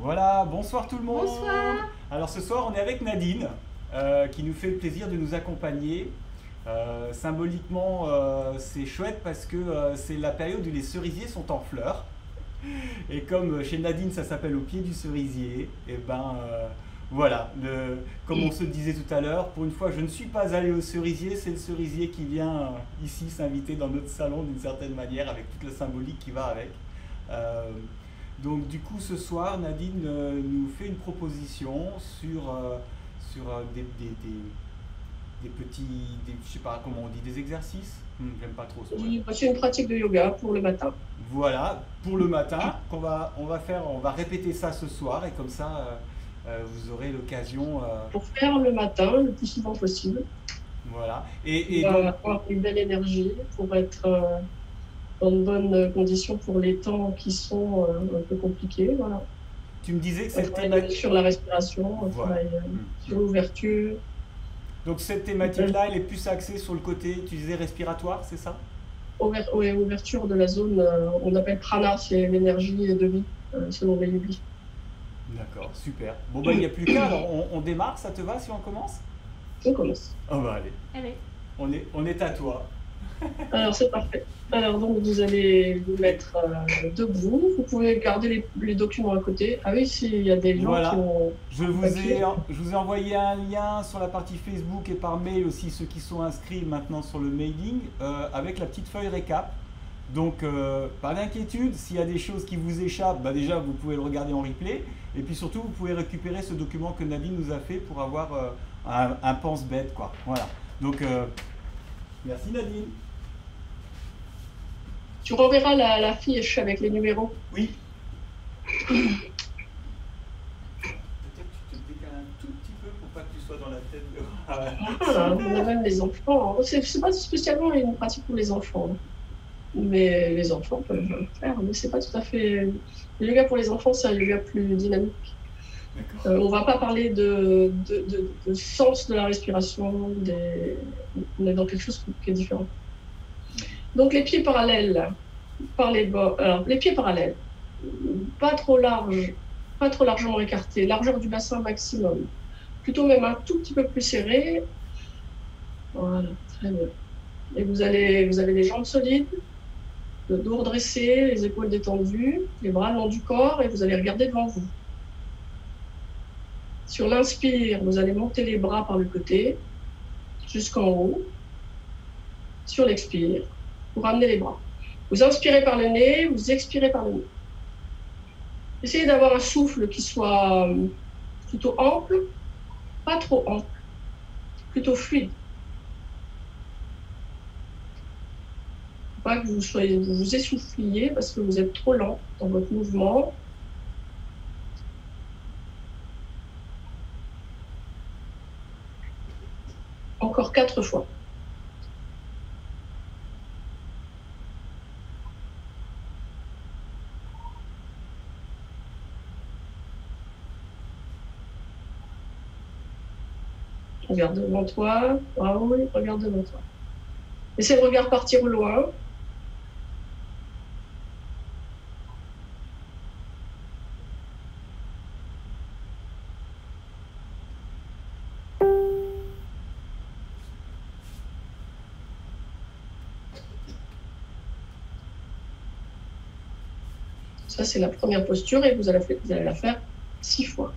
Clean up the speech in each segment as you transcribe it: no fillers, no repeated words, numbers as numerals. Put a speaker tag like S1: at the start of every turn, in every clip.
S1: Voilà, bonsoir tout le monde.
S2: Bonsoir.
S1: Alors ce soir on est avec Nadine qui nous fait le plaisir de nous accompagner. Symboliquement c'est chouette parce que c'est la période où les cerisiers sont en fleurs. Et comme chez Nadine ça s'appelle au pied du cerisier, et ben voilà, comme on se disait tout à l'heure, pour une fois je ne suis pas allé au cerisier, c'est le cerisier qui vient ici s'inviter dans notre salon d'une certaine manière avec toute la symbolique qui va avec. Euh, donc du coup ce soir Nadine nous fait une proposition sur des petits, je sais pas comment on dit, des exercices. J'aime pas trop ce mot-là.
S3: Oui, c'est une pratique de yoga pour le matin.
S1: Voilà, pour le matin, on va répéter ça ce soir et comme ça vous aurez l'occasion.
S3: Pour faire le matin le plus souvent possible.
S1: Voilà.
S3: Il
S1: Et
S3: va
S1: donc,
S3: avoir une belle énergie pour être dans de bonnes conditions pour les temps qui sont un peu compliqués. Voilà.
S1: tu me disais que
S3: On
S1: cette
S3: travaille
S1: thématique.
S3: sur la respiration, on
S1: Voilà.
S3: travaille sur l'ouverture.
S1: Donc cette thématique-là, elle est plus axée sur le côté, tu disais respiratoire, c'est ça?
S3: Ouais, ouverture de la zone, on appelle prana, c'est l'énergie de vie, selon les yogis.
S1: D'accord, super. Bon bah il n'y a plus qu'à, alors on démarre, ça te va si on commence?
S3: On commence.
S1: Oh bah allez,
S2: Allez.
S1: on est à toi.
S3: Alors, c'est parfait. Alors, donc, vous allez vous mettre debout. Vous pouvez garder les documents à côté. Ah oui, s'il y a des gens qui
S1: Voilà.
S3: ont papier.
S1: Je vous ai envoyé un lien sur la partie Facebook et par mail aussi, ceux qui sont inscrits maintenant sur le mailing, avec la petite feuille récap. Donc, pas d'inquiétude, s'il y a des choses qui vous échappent, bah déjà vous pouvez le regarder en replay. Et puis surtout, vous pouvez récupérer ce document que Nadine nous a fait pour avoir un pense-bête, quoi. Voilà. Donc, merci Nadine.
S3: Tu renverras la fiche avec les numéros.
S1: Oui. Peut-être tu te décales un tout petit peu pour pas que tu sois dans la tête de. Ah
S3: Voilà, on a même les enfants. C'est pas spécialement une pratique pour les enfants. Mais les enfants peuvent le faire. Mais c'est pas tout à fait. Le yoga pour les enfants, c'est un yoga plus dynamique.
S1: D'accord.
S3: On va pas parler de sens de la respiration. On est dans quelque chose qui est différent. Donc les pieds parallèles par les bords. Alors les pieds parallèles, pas trop larges, pas trop largement écartés, largeur du bassin maximum. Plutôt même un tout petit peu plus serré. Voilà, très bien. Et vous avez les jambes solides, le dos redressé, les épaules détendues, les bras le long du corps et vous allez regarder devant vous. Sur l'inspire, vous allez monter les bras par le côté jusqu'en haut. Sur l'expire, vous ramenez les bras. Vous inspirez par le nez, vous expirez par le nez. Essayez d'avoir un souffle qui soit plutôt ample, pas trop ample, plutôt fluide. Il ne faut pas que vous vous essouffliez parce que vous êtes trop lent dans votre mouvement. Encore 4 fois. Regarde devant toi. Ah oui, regarde devant toi. Laissez le regard partir au loin. Ça, c'est la première posture et vous allez la faire 6 fois.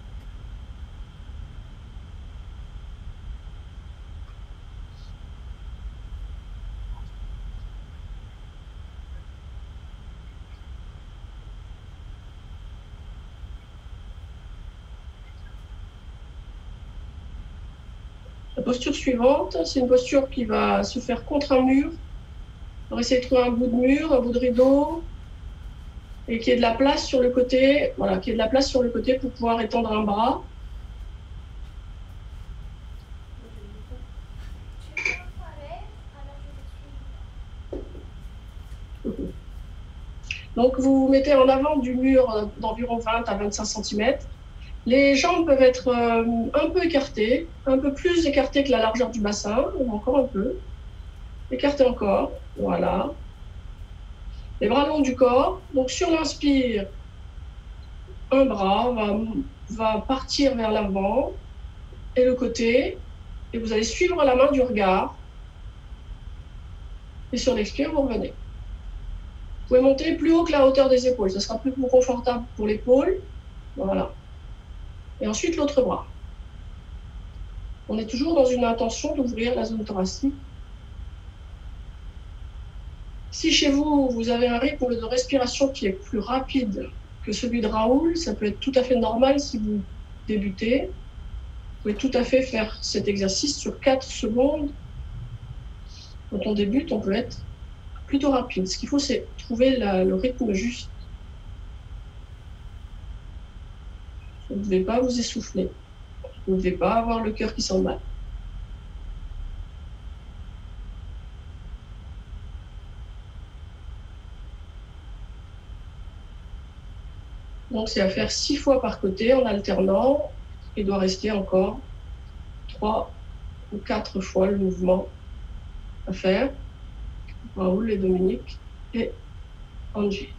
S3: La posture suivante, c'est une posture qui va se faire contre un mur. On va essayer de trouver un bout de mur, un bout de rideau, et qu'il y ait de la place sur le côté. Voilà, qu'il y ait de la place sur le côté pour pouvoir étendre un bras. Donc vous vous mettez en avant du mur d'environ 20 à 25 cm. Les jambes peuvent être un peu écartées, un peu plus écartées que la largeur du bassin, encore un peu. Écartez encore, voilà. Les bras longs du corps. Donc sur l'inspire, un bras va partir vers l'avant et le côté, et vous allez suivre la main du regard. Et sur l'expire, vous revenez. Vous pouvez monter plus haut que la hauteur des épaules, ce sera plus confortable pour l'épaule. Voilà. Et ensuite, l'autre bras. On est toujours dans une intention d'ouvrir la zone thoracique. Si chez vous, vous avez un rythme de respiration qui est plus rapide que celui de Raoul, ça peut être tout à fait normal si vous débutez. Vous pouvez tout à fait faire cet exercice sur 4 secondes. Quand on débute, on peut être plutôt rapide. Ce qu'il faut, c'est trouver le rythme juste. Vous ne devez pas vous essouffler. Vous ne devez pas avoir le cœur qui s'emballe. Donc, c'est à faire 6 fois par côté en alternant. Il doit rester encore 3 ou 4 fois le mouvement à faire. Raoul et Dominique et Angie.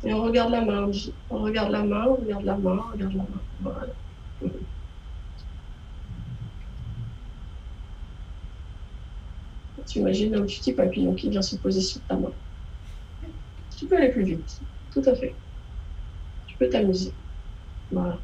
S3: Et on regarde la main, Angie. On regarde la main, on regarde la main, on regarde la main. Voilà. Tu imagines un petit papillon qui vient se poser sur ta main. Tu peux aller plus vite, tout à fait. Tu peux t'amuser. Voilà.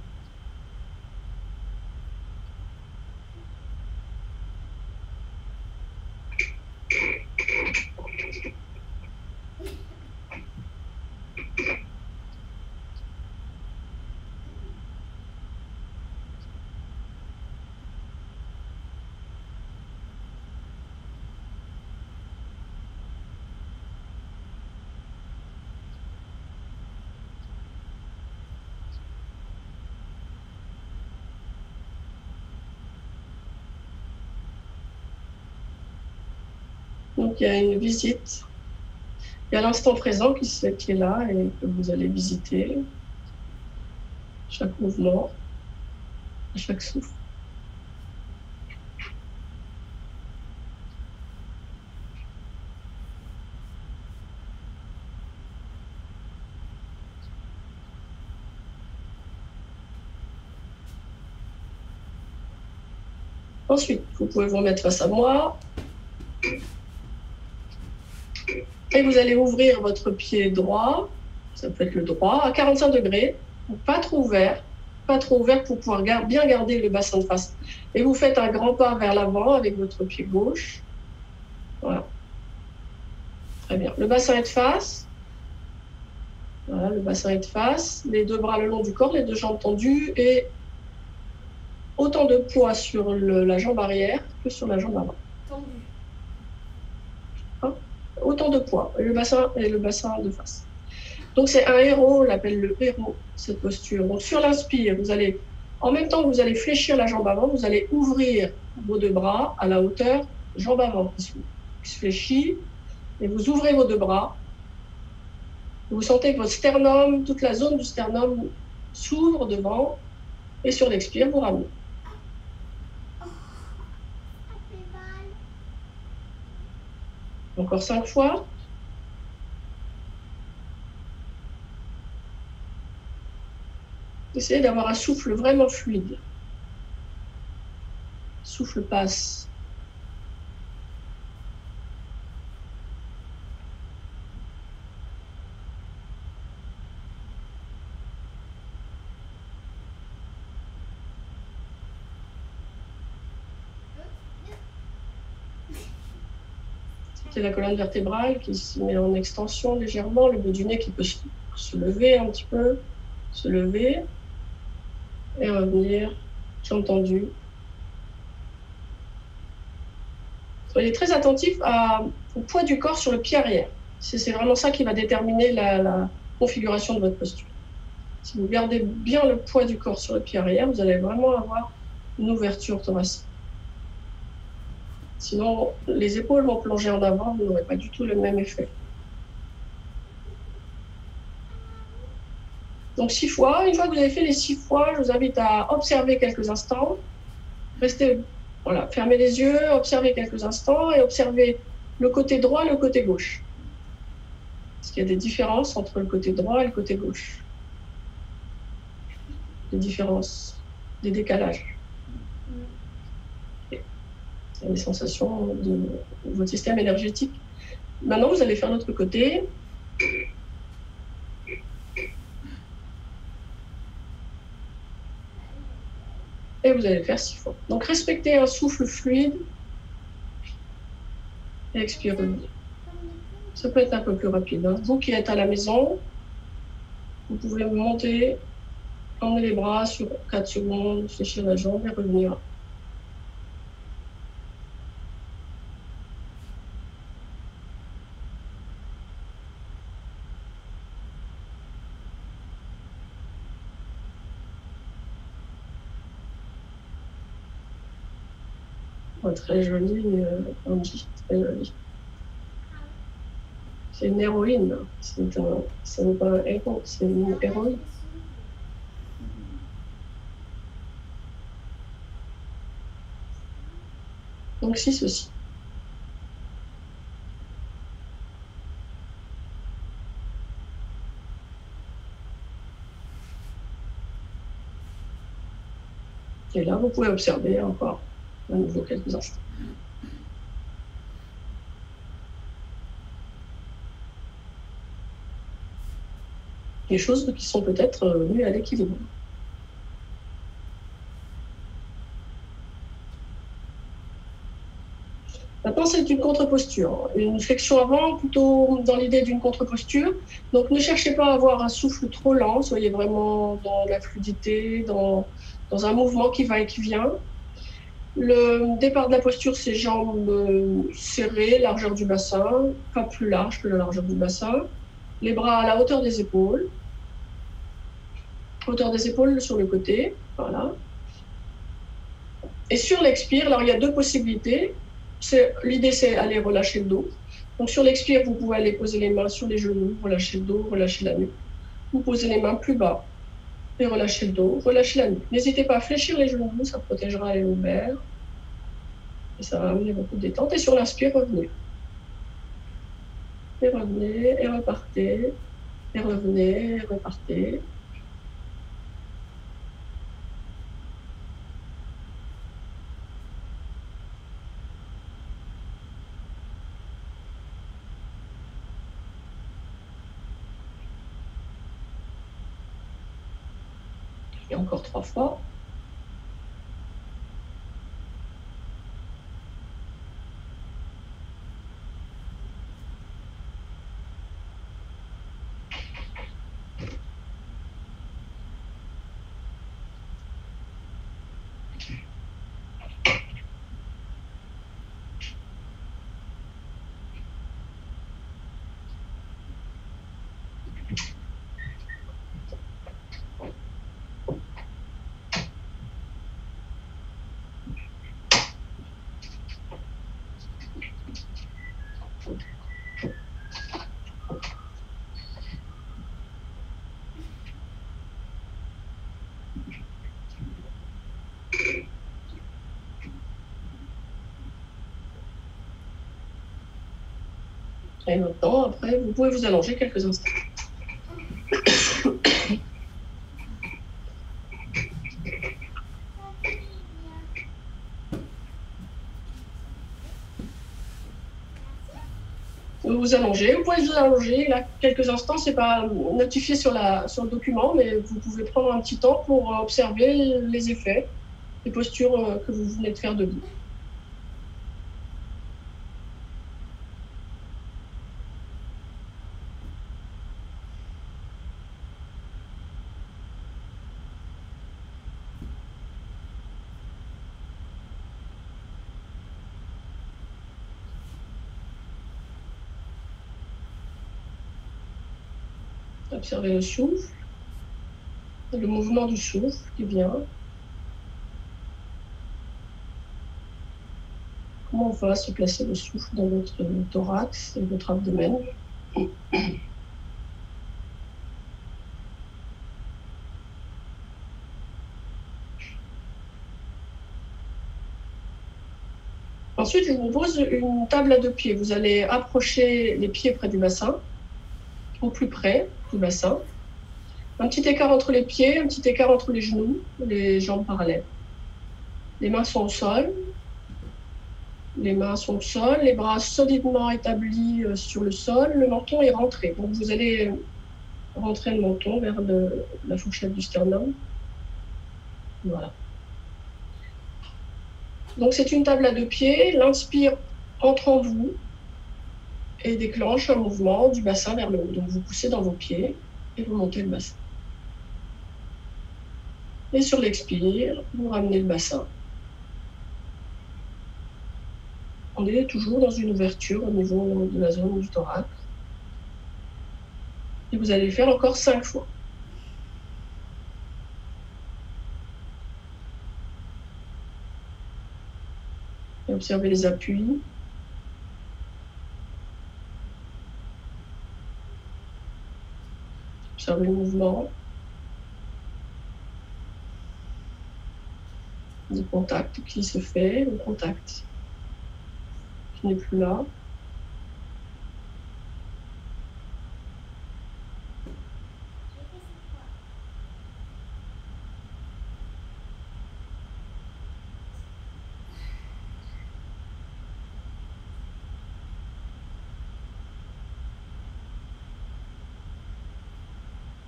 S3: Donc il y a une visite, il y a l'instant présent qui est là et que vous allez visiter, chaque mouvement, chaque souffle. Ensuite, vous pouvez vous mettre face à moi. Et vous allez ouvrir votre pied droit, ça peut être le droit, à 45 degrés, pas trop ouvert pour pouvoir bien garder le bassin de face. Et vous faites un grand pas vers l'avant avec votre pied gauche. Voilà. Très bien. Le bassin est de face. Voilà, le bassin est de face. Les 2 bras le long du corps, les 2 jambes tendues et autant de poids sur la jambe arrière que sur la jambe avant. Tendu. Autant de poids, et le bassin de face. Donc c'est un héros, on l'appelle le héros, cette posture. Donc sur l'inspire, vous allez, en même temps que vous allez fléchir la jambe avant, vous allez ouvrir vos 2 bras à la hauteur jambe avant qui se fléchit, et vous ouvrez vos 2 bras. Vous sentez que votre sternum, toute la zone du sternum s'ouvre devant, et sur l'expire, vous ramenez. Encore 5 fois. Essayez d'avoir un souffle vraiment fluide. Souffle passe. C'est la colonne vertébrale qui se met en extension légèrement, le bout du nez qui peut se lever un petit peu, se lever et revenir, jambes tendues. Soyez très attentif au poids du corps sur le pied arrière. C'est vraiment ça qui va déterminer la configuration de votre posture. Si vous gardez bien le poids du corps sur le pied arrière, vous allez vraiment avoir une ouverture thoracique. Sinon, les épaules vont plonger en avant, vous n'aurez pas du tout le même effet. Donc 6 fois. Une fois que vous avez fait les 6 fois, je vous invite à observer quelques instants. Restez, voilà, fermez les yeux, observez quelques instants et observez le côté droit et le côté gauche. Est-ce qu'il y a des différences entre le côté droit et le côté gauche? Des différences, des décalages. Des sensations de votre système énergétique. Maintenant, vous allez faire l'autre côté. Et vous allez faire 6 fois. Donc, respectez un souffle fluide. Et expirez. Ça peut être un peu plus rapide. Hein. Vous qui êtes à la maison, vous pouvez monter, emmener les bras sur 4 secondes, fléchir la jambe et revenir. Oh, très joli, Angie, très joli. C'est une héroïne, ce n'est pas un héros, c'est une héroïne. Donc 6 aussi. Et là, vous pouvez observer encore à nouveau quelques instants. Les choses qui sont peut-être venues à l'équilibre. Maintenant, c'est une contre-posture. Une flexion avant, plutôt dans l'idée d'une contre-posture. Donc, ne cherchez pas à avoir un souffle trop lent. Soyez vraiment dans la fluidité, dans un mouvement qui va et qui vient. Le départ de la posture, c'est jambes serrées, largeur du bassin, pas plus large que la largeur du bassin. Les bras à la hauteur des épaules. Hauteur des épaules sur le côté, voilà. Et sur l'expire, alors il y a 2 possibilités. L'idée, c'est aller relâcher le dos. Donc sur l'expire, vous pouvez aller poser les mains sur les genoux, relâcher le dos, relâcher la nuque. Vous posez les mains plus bas et relâchez le dos, relâchez la nuque. N'hésitez pas à fléchir les genoux, ça protégera les lombaires. Et ça va amener beaucoup de détente. Et sur l'inspire, revenez. Et revenez, et repartez. Et revenez, et repartez. Et encore 3 fois. Et maintenant, après, vous pouvez vous allonger quelques instants. Vous vous allongez, vous pouvez vous allonger là, quelques instants, c'est pas notifié sur le document, mais vous pouvez prendre un petit temps pour observer les effets, les postures que vous venez de faire debout. Observez le souffle, le mouvement du souffle qui vient. Comment va se placer le souffle dans votre thorax et votre abdomen. Ensuite, je vous propose une table à 2 pieds. Vous allez approcher les pieds près du bassin. au plus près du bassin. Un petit écart entre les pieds, un petit écart entre les genoux, les jambes parallèles. Les mains sont au sol. Les mains sont au sol, les bras solidement établis sur le sol. Le menton est rentré. Donc vous allez rentrer le menton vers la fourchette du sternum. Voilà. Donc c'est une table à 2 pieds. L'inspire entre en vous et déclenche un mouvement du bassin vers le haut. Donc vous poussez dans vos pieds et vous montez le bassin. Et sur l'expire, vous ramenez le bassin. On est toujours dans une ouverture au niveau de la zone du thorax. Et vous allez le faire encore 5 fois. Et observez les appuis. Observez le mouvement. Le contact qui se fait, le contact qui n'est plus là.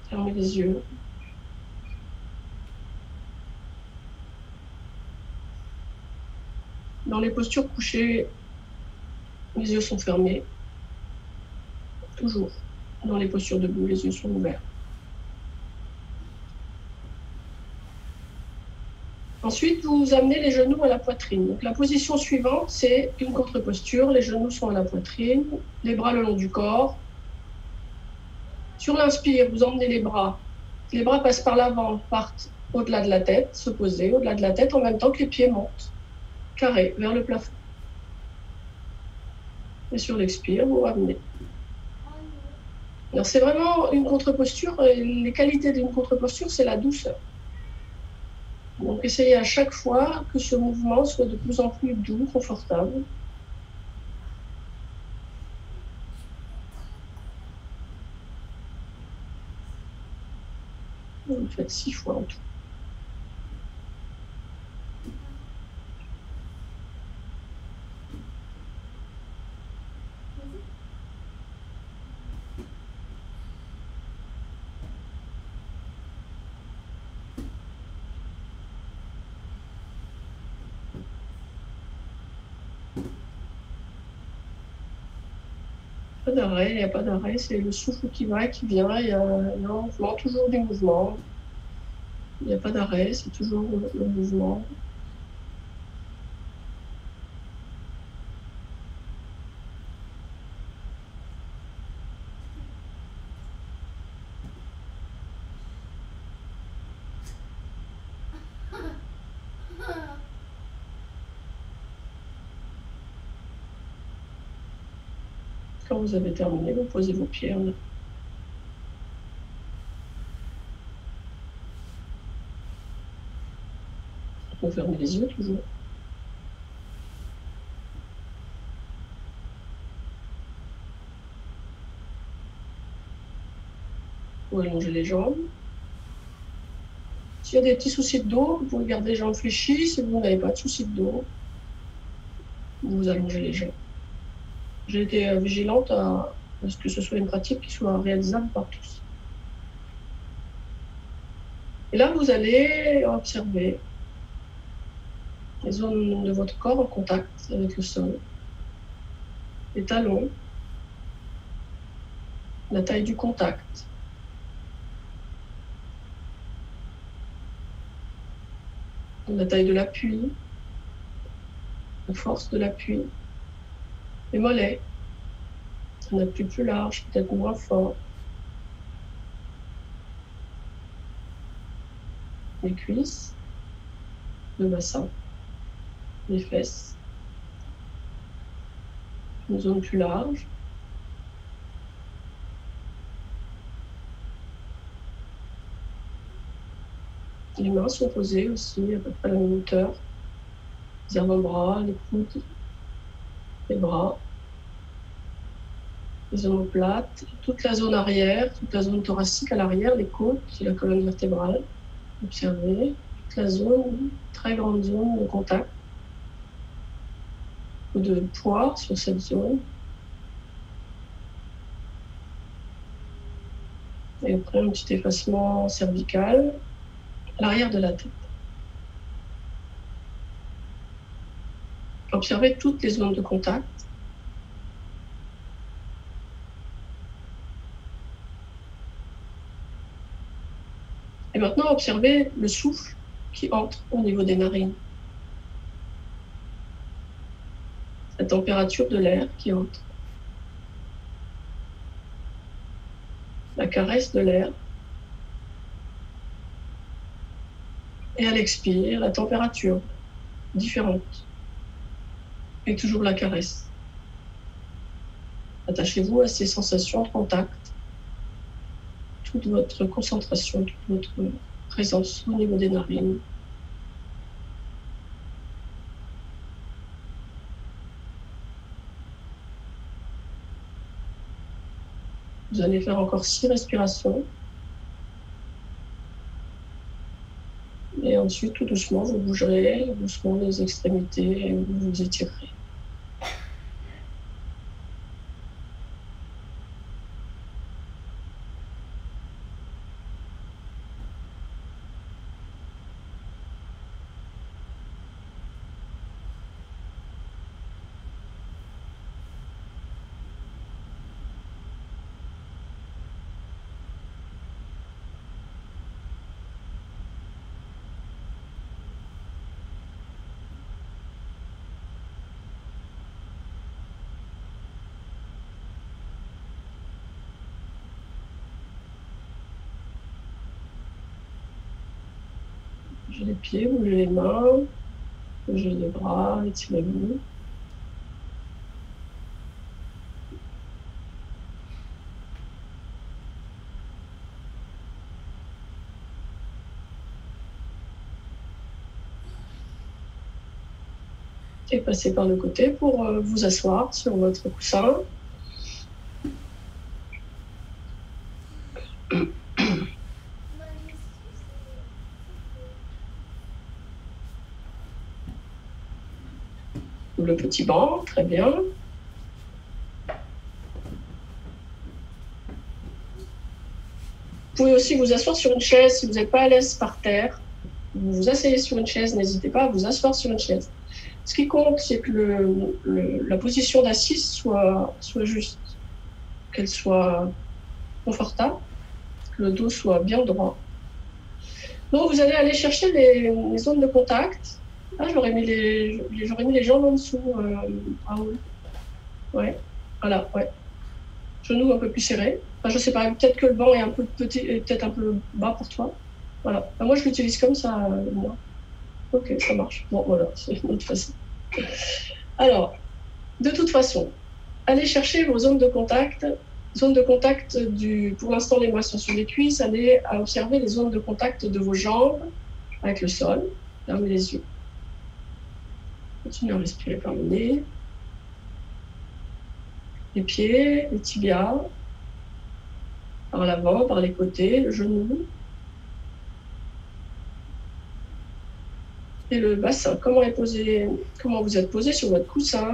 S3: Fermez les yeux. Dans les postures couchées, les yeux sont fermés. Toujours. Dans les postures debout, les yeux sont ouverts. Ensuite, vous amenez les genoux à la poitrine. Donc, la position suivante, c'est une contre-posture. Les genoux sont à la poitrine, les bras le long du corps. Sur l'inspire, vous emmenez les bras. Les bras passent par l'avant, partent au-delà de la tête, se poser au-delà de la tête en même temps que les pieds montent, carré, vers le plafond. Et sur l'expire, vous ramenez. Alors, c'est vraiment une contre-posture. Les qualités d'une contre-posture, c'est la douceur. Donc, essayez à chaque fois que ce mouvement soit de plus en plus doux, confortable. Vous le faites 6 fois en tout. Pas d'arrêt, il n'y a pas d'arrêt, c'est le souffle qui va et qui vient, il y a un mouvement, toujours du mouvement. Il n'y a pas d'arrêt, c'est toujours le mouvement. Quand vous avez terminé, vous posez vos pieds en avant. Vous fermez les yeux toujours. Vous allongez les jambes. S'il y a des petits soucis de dos, vous pouvez garder les jambes fléchies. Si vous n'avez pas de soucis de dos, vous allongez les jambes. J'ai été vigilante à ce que ce soit une pratique qui soit réalisable par tous. Et là, vous allez observer les zones de votre corps en contact avec le sol, les talons, la taille du contact, la taille de l'appui, la force de l'appui, les mollets, un appui plus large, peut-être moins fort, les cuisses, le bassin, les fesses, une zone plus large, les mains sont posées aussi à peu près à la même hauteur, les avant-bras, les coudes, les bras. les omoplates, toute la zone arrière, toute la zone thoracique à l'arrière, les côtes, la colonne vertébrale. Observez toute la zone, très grande zone de contact ou de poids sur cette zone. Et après, un petit effacement cervical à l'arrière de la tête. Observez toutes les zones de contact. Et maintenant, observez le souffle qui entre au niveau des narines. La température de l'air qui entre. La caresse de l'air. Et à l'expire, la température différente. Et toujours la caresse. Attachez-vous à ces sensations de contact. Toute votre concentration, toute votre présence au niveau des narines. Vous allez faire encore 6 respirations. Et ensuite, tout doucement, vous bougerez doucement les extrémités et vous vous étirerez. Bougez les pieds, bougez les mains, bougez les bras, étirez-vous. Et passez par le côté pour vous asseoir sur votre coussin. Le petit banc, très bien. Vous pouvez aussi vous asseoir sur une chaise si vous n'êtes pas à l'aise par terre. Vous vous asseyez sur une chaise, n'hésitez pas à vous asseoir sur une chaise. Ce qui compte, c'est que la position d'assise soit juste, qu'elle soit confortable, que le dos soit bien droit. Donc vous allez aller chercher les zones de contact. Ah, j'aurais mis les jambes en dessous, Raoul. Ouais, voilà, ouais. Genoux un peu plus serrés. Enfin, je sais pas, peut-être que le banc est un peu petit, et peut-être un peu bas pour toi. Voilà. Enfin, moi, je l'utilise comme ça, moi. Ok, ça marche. Bon, voilà, c'est une autre façon. Alors, de toute façon, allez chercher vos zones de contact. Zones de contact pour l'instant, les mains sont sur les cuisses. Allez observer les zones de contact de vos jambes avec le sol. Fermez les yeux. Continuez à respirer par le nez. Les pieds, les tibias, par l'avant, par les côtés, le genou. Et le bassin, comment vous êtes posé sur votre coussin.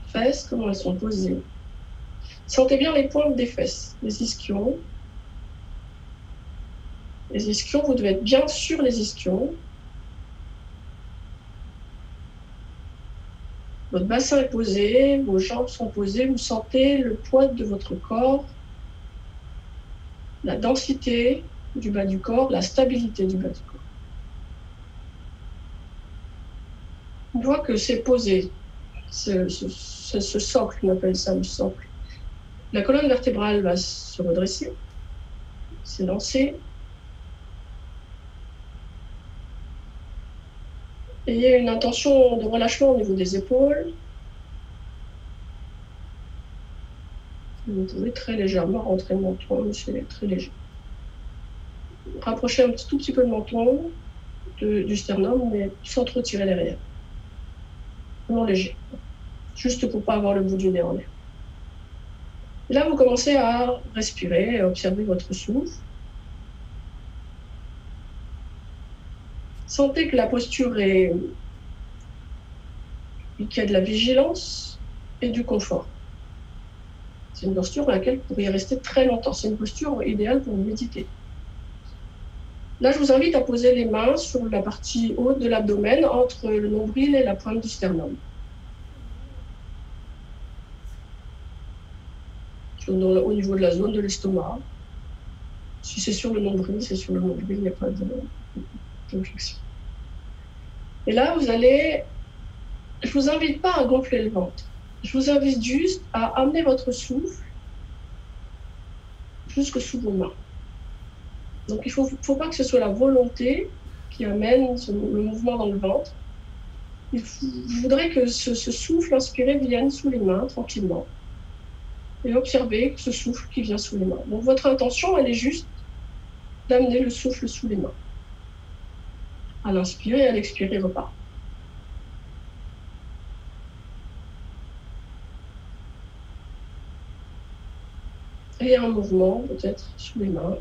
S3: Fesses, comment elles sont posées. Sentez bien les pointes des fesses, les ischions. Les ischions, vous devez être bien sur les ischions. Votre bassin est posé, vos jambes sont posées, vous sentez le poids de votre corps, la densité du bas du corps, la stabilité du bas du corps. Une fois que c'est posé, ce socle, on appelle ça le socle, la colonne vertébrale va se redresser, s'élancer. Ayez une intention de relâchement au niveau des épaules. Vous pouvez très légèrement rentrer le menton, c'est très léger. Rapprochez un tout petit peu le menton du sternum, mais sans trop tirer derrière. Vraiment léger. juste pour ne pas avoir le bout du nez en l'air. Là, vous commencez à respirer et à observer votre souffle. Sentez que la posture est... qu'il y a de la vigilance et du confort. C'est une posture dans laquelle vous pourriez rester très longtemps. C'est une posture idéale pour méditer. Là, je vous invite à poser les mains sur la partie haute de l'abdomen, entre le nombril et la pointe du sternum. Au niveau de la zone de l'estomac. Si c'est sur le nombril, c'est sur le nombril, il n'y a pas d'infection. Et là, vous allez... Je ne vous invite pas à gonfler le ventre. Je vous invite juste à amener votre souffle jusque sous vos mains. Donc, il ne faut pas que ce soit la volonté qui amène le mouvement dans le ventre. Je voudrais que ce souffle inspiré vienne sous les mains, tranquillement. Et observez ce souffle qui vient sous les mains. Donc, votre intention, elle est juste d'amener le souffle sous les mains. À l'inspirer et à l'expirer, repart. Et un mouvement, peut-être, sous les mains,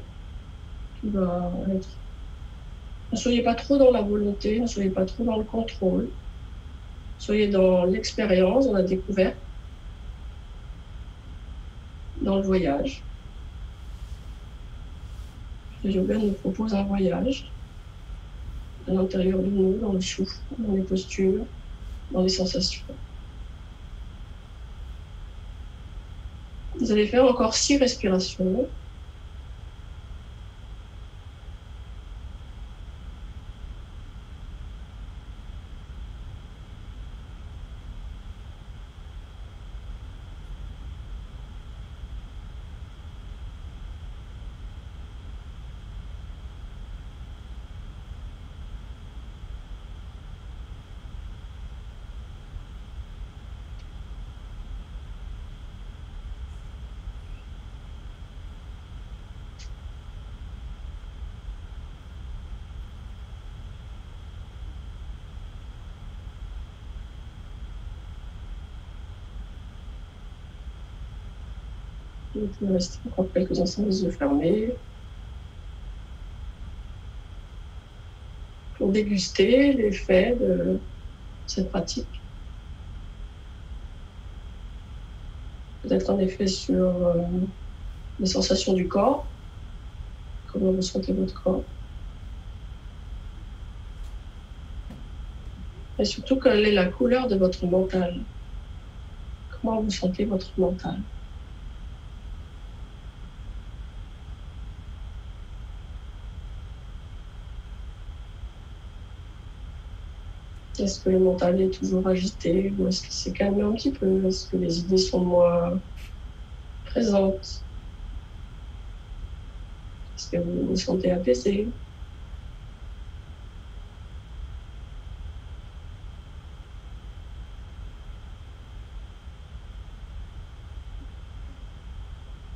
S3: qui va être... Ne soyez pas trop dans la volonté, ne soyez pas trop dans le contrôle. Soyez dans l'expérience, dans la découverte, dans le voyage. Le yoga nous propose un voyage à l'intérieur de nous, dans le souffle, dans les postures, dans les sensations. Vous allez faire encore 6 respirations. Vous pouvez rester encore quelques instants les yeux fermés pour déguster l'effet de cette pratique. Peut-être un effet sur les sensations du corps, comment vous sentez votre corps. Et surtout, quelle est la couleur de votre mental. Comment vous sentez votre mental. Est-ce que le mental est toujours agité ou est-ce qu'il s'est calmé un petit peu? Est-ce que les idées sont moins présentes? Est-ce que vous vous sentez apaisé?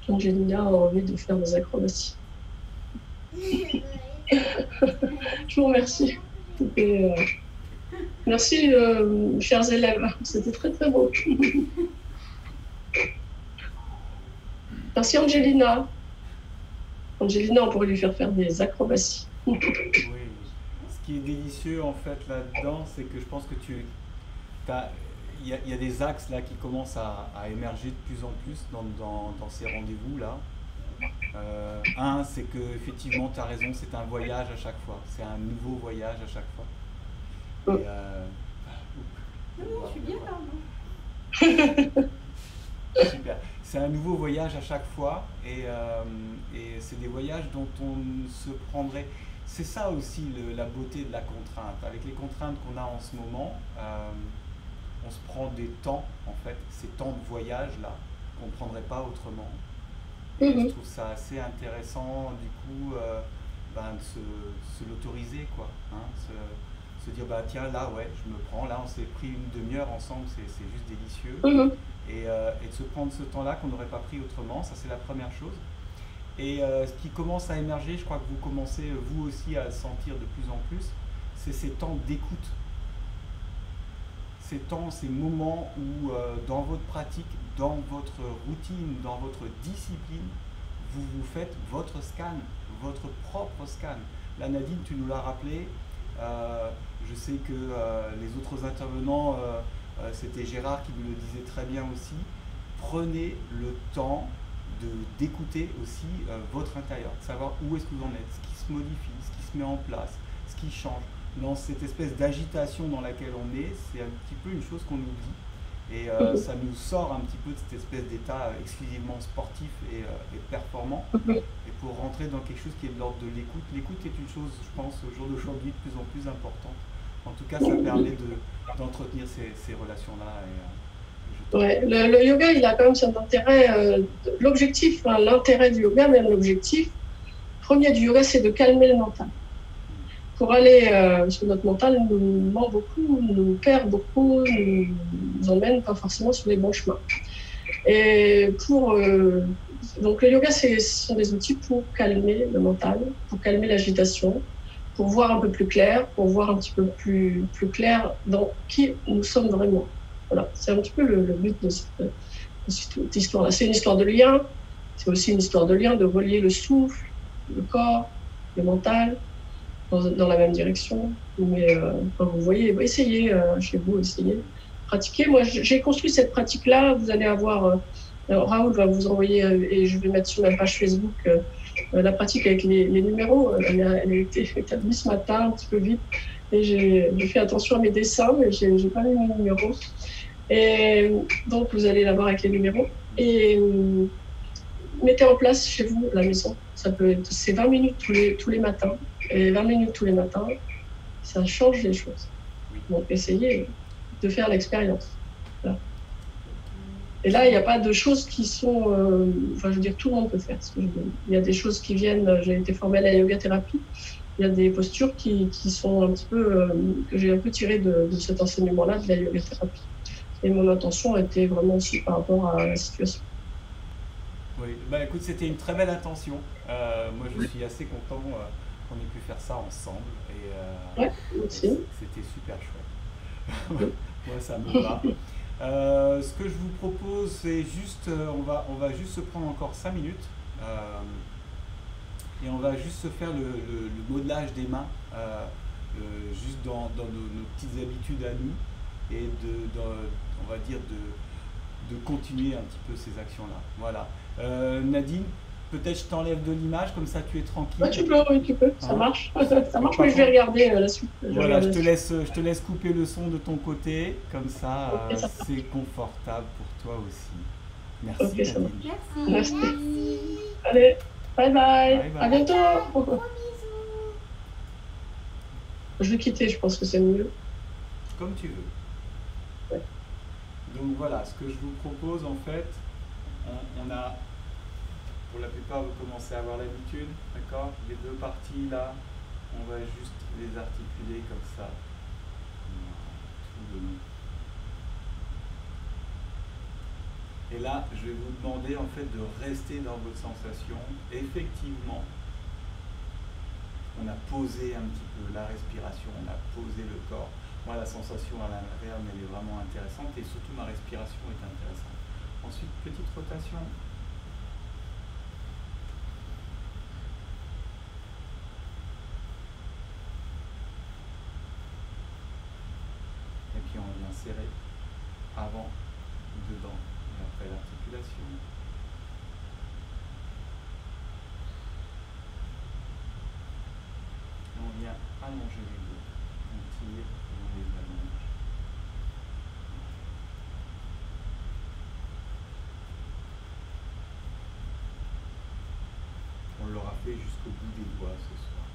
S3: Angelina a envie de faire des acrobaties. Je vous remercie. Et, merci, chers élèves. C'était très, très beau. Merci, Angelina. Angelina, on pourrait lui faire des acrobaties.
S1: Oui. Ce qui est délicieux, en fait, là-dedans, c'est que je pense que il y a des axes là qui commencent à émerger de plus en plus dans ces rendez-vous-là. Un, c'est que effectivement, tu as raison, c'est un voyage à chaque fois. C'est un nouveau voyage à chaque fois. Et,
S2: non, je suis bien là.
S1: Super. C'est un nouveau voyage à chaque fois et c'est des voyages dont on se prendrait... C'est ça aussi la beauté de la contrainte. Avec les contraintes qu'on a en ce moment, on se prend des temps, en fait, ces temps de voyage là, qu'on ne prendrait pas autrement. Et je trouve ça assez intéressant, du coup, de se l'autoriser, quoi. Hein, se dire, bah tiens, là, ouais, je me prends, là, on s'est pris une demi-heure ensemble, c'est juste délicieux. Et de se prendre ce temps-là qu'on n'aurait pas pris autrement, ça c'est la première chose. Et ce qui commence à émerger, je crois que vous commencez vous aussi à le sentir de plus en plus, c'est ces temps d'écoute. ces temps, ces moments où dans votre pratique, dans votre routine, dans votre discipline, vous faites votre scan, votre propre scan. Là, Nadine, tu nous l'as rappelé. Je sais que les autres intervenants, c'était Gérard qui nous le disait très bien aussi. Prenez le temps d'écouter aussi votre intérieur, de savoir où est-ce que vous en êtes, ce qui se modifie, ce qui se met en place, ce qui change. Dans cette espèce d'agitation dans laquelle on est, c'est un petit peu une chose qu'on oublie. Et ça nous sort un petit peu de cette espèce d'état exclusivement sportif et performant. Et pour rentrer dans quelque chose qui est de l'ordre de l'écoute. L'écoute est une chose, je pense, au jour d'aujourd'hui de plus en plus importante. En tout cas, ça permet d'entretenir ces relations-là.
S3: Ouais, le yoga, il a quand même son intérêt. L'objectif, enfin, l'intérêt du yoga, même l'objectif premier du yoga, c'est de calmer le mental. Pour aller sur notre mental, nous ment beaucoup, nous perd beaucoup, nous emmène pas forcément sur les bons chemins. Et donc le yoga, ce sont des outils pour calmer le mental, pour calmer l'agitation, pour voir un peu plus clair, pour voir un petit peu plus clair dans qui nous sommes vraiment. Voilà, c'est un petit peu le but de cette histoire-là. C'est une histoire de lien, c'est aussi une histoire de lien, de relier le souffle, le corps, le mental, dans la même direction. Mais vous voyez, essayez chez vous, essayez, pratiquez. Moi, j'ai construit cette pratique-là. Vous allez avoir, Raoul va vous envoyer, et je vais mettre sur ma page Facebook la pratique avec les numéros. Elle a été établie ce matin, un petit peu vite, et j'ai fait attention à mes dessins, mais j'ai pas mis mes numéros. Et donc, vous allez la voir avec les numéros. Et mettez en place chez vous, à la maison. C'est 20 minutes tous les matins. Et 20 minutes tous les matins, ça change les choses. Donc, essayez de faire l'expérience. Voilà. Et là, il n'y a pas de choses qui sont... enfin, je veux dire, tout le monde peut faire. Il y a des choses qui viennent... J'ai été formée à la yoga thérapie. Il y a des postures qui sont un petit peu... que j'ai un peu tirées de cet enseignement-là, de la yoga thérapie. Et mon intention était vraiment aussi par rapport à la situation.
S1: Oui, bah écoute, c'était une très belle intention. Moi, je suis assez content qu'on ait pu faire ça ensemble. Et
S3: ouais, aussi.
S1: C'était super chouette. Moi, ça me va. Ce que je vous propose, c'est juste, on va juste se prendre encore 5 minutes. Et on va juste se faire le modelage des mains, juste dans nos petites habitudes à nous. Et on va dire de continuer un petit peu ces actions-là. Voilà. Nadine, peut-être je t'enlève de l'image, comme ça tu es tranquille.
S3: Ouais, tu peux, ça marche. Ça marche, mais je vais regarder la suite.
S1: Voilà, je te laisse couper le son de ton côté, comme ça, okay, c'est confortable pour toi aussi. Merci,
S3: okay,
S1: Nadine.
S3: Merci. Allez, bye bye. À bientôt.
S2: Gros bisous.
S3: Je vais quitter, je pense que c'est mieux.
S1: Comme tu veux.
S3: Ouais.
S1: Donc voilà, ce que je vous propose en fait, on a, pour la plupart, vous commencez à avoir l'habitude, d'accord? Les deux parties là, on va juste les articuler comme ça. Et là, je vais vous demander en fait de rester dans votre sensation. Effectivement, on a posé un petit peu la respiration, on a posé le corps. Moi, la sensation à l'intérieur, elle est vraiment intéressante et surtout ma respiration est intéressante. Ensuite, petite rotation. Et puis on vient serrer avant, dedans et après l'articulation. Et on vient allonger les dos. On tire et on les allonge. On l'aura fait jusqu'au bout des doigts ce soir.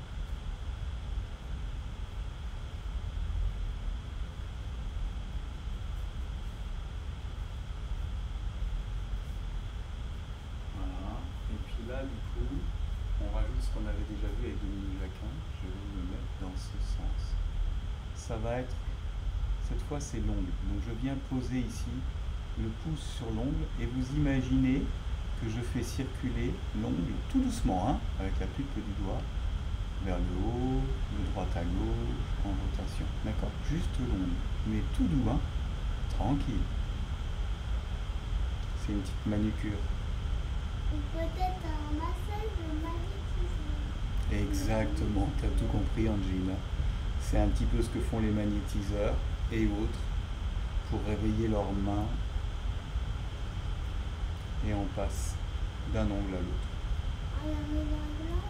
S1: Voilà. Et puis là, du coup, on rajoute ce qu'on avait déjà vu avec Dominique Jacquin. Je vais me mettre dans ce sens. Ça va être, cette fois c'est l'ongle. Donc je viens poser ici le pouce sur l'ongle et vous imaginez que je fais circuler l'ongle tout doucement, hein, avec la pulpe du doigt, vers le haut, de droite à gauche, en rotation. D'accord? Juste l'ongle, mais tout doux, hein. Tranquille. C'est une petite manucure.
S2: Ou peut-être un massage magnétiseur.
S1: Exactement, tu as tout compris, Angela. C'est un petit peu ce que font les magnétiseurs et autres pour réveiller leurs mains. Et on passe d'un ongle à l'autre.
S2: Ah, il y en a dans l'autre.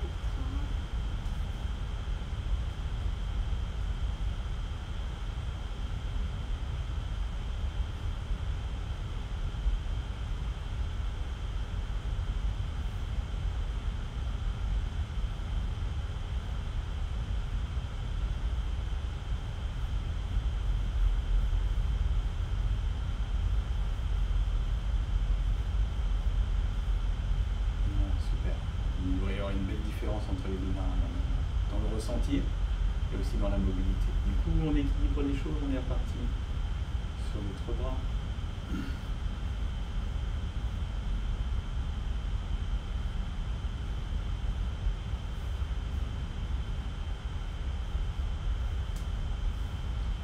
S1: Super. Il doit y avoir une belle différence entre les deux mains dans le ressenti et aussi dans la mobilité. Du coup, on équilibre les choses, on est reparti sur l'autre bras.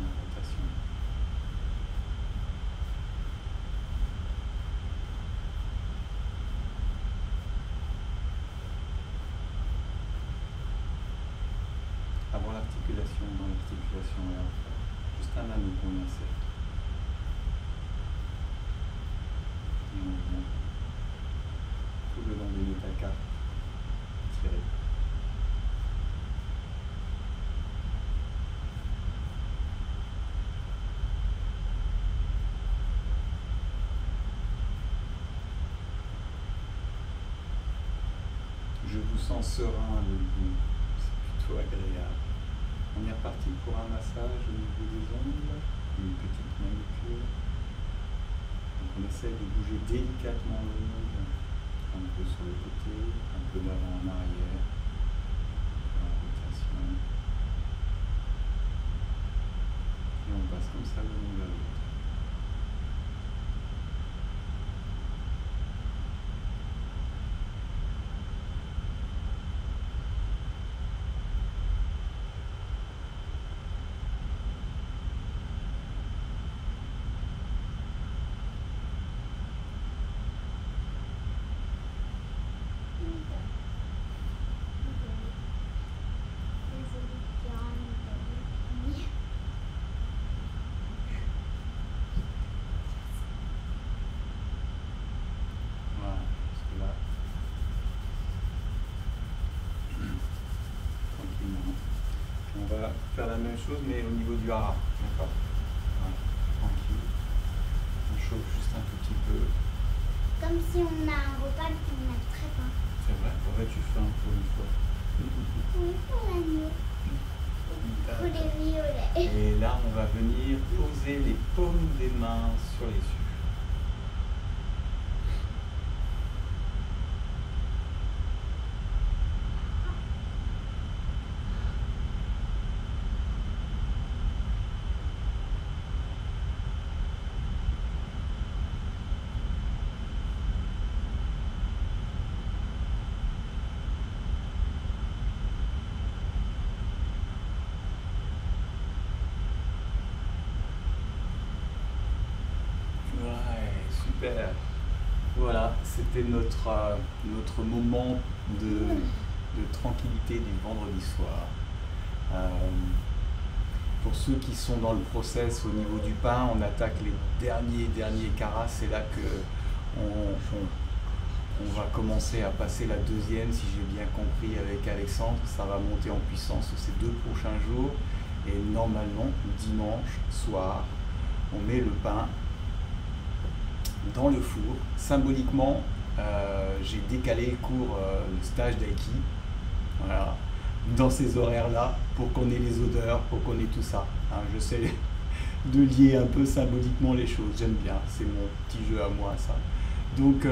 S1: La rotation. Avant l'articulation, dans l'articulation, juste un anneau qu'on insère. Et on vient tout le long des métacarpes, tirer. Je vous sens serein debout, c'est plutôt agréable. On est reparti pour un massage au niveau des ongles, une petite manucure. Donc on essaie de bouger délicatement l'ongle, un peu sur le côté, un peu d'avant en arrière, la rotation. Et on passe comme ça de l'ongle à l'autre. Voilà, parce que là, tranquillement. On va faire la même chose, mais au niveau du hara. D'accord? Voilà, tranquille. On chauffe juste un tout petit peu.
S2: Comme si on a un repas qu'on a très faim.
S1: C'est vrai, aurais-tu faim pour une fois?
S2: Oui, pour l'agneau. Pour les violets.
S1: Et là, on va venir poser les paumes des mains sur les yeux. Ouais, super. Voilà, c'était notre moment de tranquillité du vendredi soir. Pour ceux qui sont dans le process au niveau du pain, on attaque les derniers carats. C'est là que on va commencer à passer la deuxième, si j'ai bien compris avec Alexandre. Ça va monter en puissance ces 2 prochains jours. Et normalement, dimanche soir, on met le pain dans le four. Symboliquement, j'ai décalé le cours, le stage d'Aiki, voilà, dans ces horaires-là, pour qu'on ait les odeurs, pour qu'on ait tout ça. Hein, j'essaie de lier un peu symboliquement les choses, j'aime bien, c'est mon petit jeu à moi ça. Donc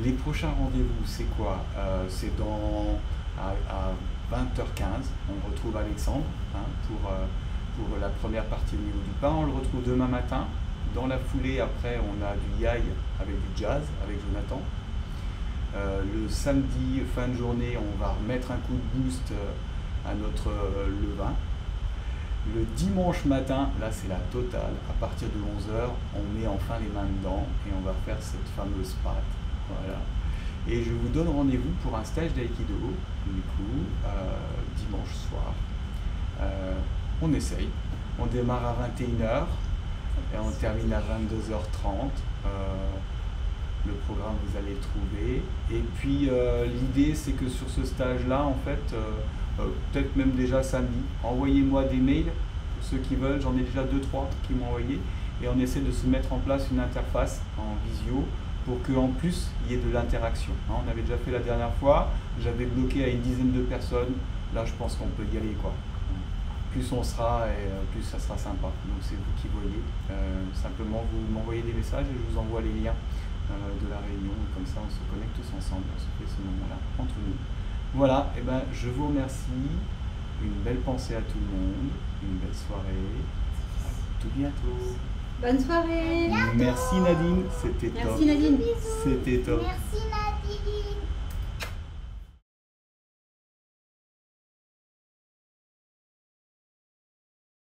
S1: les prochains rendez-vous, c'est quoi? C'est à 20h15, on retrouve Alexandre, hein, pour la première partie au niveau du pain. On le retrouve demain matin. Dans la foulée, après, on a du yai avec du jazz, avec Jonathan. Le samedi, fin de journée, on va remettre un coup de boost à notre levain. Le dimanche matin, là c'est la totale, à partir de 11 h, on met enfin les mains dedans et on va faire cette fameuse pâte. Voilà. Et je vous donne rendez-vous pour un stage d'aïkido, du coup, dimanche soir. On essaye. On démarre à 21 h et on termine à 22 h 30. Le programme, vous allez le trouver. Et puis, l'idée, c'est que sur ce stage-là, en fait, peut-être même déjà samedi, envoyez-moi des mails, pour ceux qui veulent. J'en ai déjà 2-3 qui m'ont envoyé. Et on essaie de se mettre en place une interface en visio pour qu'en plus, il y ait de l'interaction. On avait déjà fait la dernière fois. J'avais bloqué à une dizaine de personnes. Là, je pense qu'on peut y aller, quoi. Plus on sera et plus ça sera sympa. Donc c'est vous qui voyez. Simplement vous m'envoyez des messages et je vous envoie les liens de la réunion. Et comme ça on se connecte tous ensemble. On se fait ce moment-là entre nous. Voilà, et ben je vous remercie. Une belle pensée à tout le monde. Une belle soirée. À tout bientôt.
S4: Bonne soirée.
S1: Merci Nadine, c'était top.
S4: Merci Nadine.
S1: C'était top.
S2: Merci